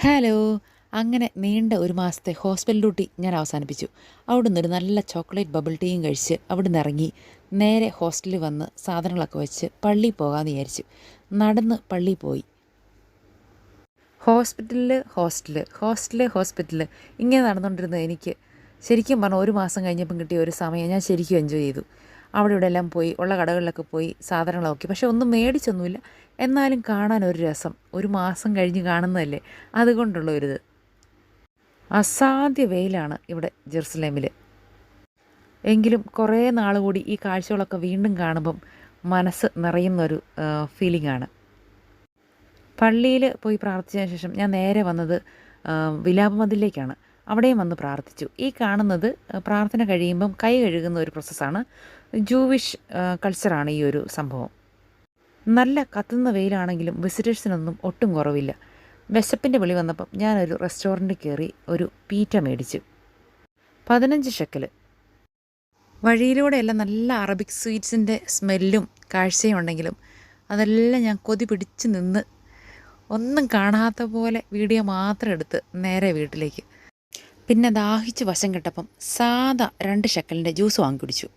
Hello. അങ്ങനെ നീണ്ട ഒരു മാസത്തെ ഹോസ്പിറ്റൽ ഡ്യൂട്ടി ഞാൻ അവസാനിപ്പിച്ചു. അവിടുന്ന് ഒരു നല്ല ചോക്ലേറ്റ് ബബിൾ ടീയും കഴിച്ച് അവിടുന്ന് ഇറങ്ങി നേരെ ഹോസ്റ്റലിൽ വന്ന് സാധനങ്ങളൊക്കെ വെച്ച് പള്ളിയിൽ പോകാമെന്ന് വിചാരിച്ചു. നടന്ന് പള്ളിയിൽ പോയി. ഹോസ്പിറ്റല് ഇങ്ങനെ നടന്നുകൊണ്ടിരുന്നത് എനിക്ക് ശരിക്കും പറഞ്ഞാൽ ഒരു മാസം കഴിഞ്ഞപ്പം കിട്ടിയ ഒരു സമയം ഞാൻ ശരിക്കും എൻജോയ് ചെയ്തു. അവിടെ ഇവിടെ എല്ലാം പോയി, ഉള്ള കടകളിലൊക്കെ പോയി സാധനങ്ങൾ നോക്കി. പക്ഷെ ഒന്നും മേടിച്ചൊന്നുമില്ല. എന്നാലും കാണാൻ ഒരു രസം. ഒരു മാസം കഴിഞ്ഞ് കാണുന്നതല്ലേ, അതുകൊണ്ടുള്ള ഒരിത്. അസാധ്യ വെയിലാണ് ഇവിടെ ജെറുസലേമിൽ. എങ്കിലും കുറേ നാൾ കൂടി ഈ കാഴ്ചകളൊക്കെ വീണ്ടും കാണുമ്പം മനസ്സ് നിറയുന്നൊരു ഫീലിംഗാണ്. പള്ളിയിൽ പോയി പ്രാർത്ഥിച്ചതിന് ശേഷം ഞാൻ നേരെ വന്നത് വിലാപമതിലേക്കാണ്. അവിടെയും വന്ന് പ്രാർത്ഥിച്ചു. ഈ കാണുന്നത് പ്രാർത്ഥന കഴിയുമ്പം കൈ കഴുകുന്ന ഒരു പ്രോസസ്സാണ്. ജൂവിഷ് കൾച്ചറാണ് ഈ ഒരു സംഭവം. നല്ല കത്തുന്ന വെയിലാണെങ്കിലും വിസിറ്റേഴ്സിനൊന്നും ഒട്ടും കുറവില്ല. വിശപ്പിൻ്റെ വിളി വന്നപ്പം ഞാനൊരു റെസ്റ്റോറൻറ്റിൽ കയറി ഒരു പീറ്റ മേടിച്ചു. 15 ഷെക്കൽ. വഴിയിലൂടെയെല്ലാം നല്ല അറബിക് സ്വീറ്റ്സിൻ്റെ സ്മെല്ലും കാഴ്ചയും ഉണ്ടെങ്കിലും അതെല്ലാം ഞാൻ കൊതി പിടിച്ച് നിന്ന് ഒന്നും കാണാത്ത പോലെ വീഡിയോ മാത്രം എടുത്ത് നേരെ വീട്ടിലേക്ക്. പിന്നെ ദാഹിച്ച് വശം കെട്ടപ്പം സാദാ 2 ഷെക്കലിൻ്റെ ജ്യൂസ് വാങ്ങി കുടിച്ചു.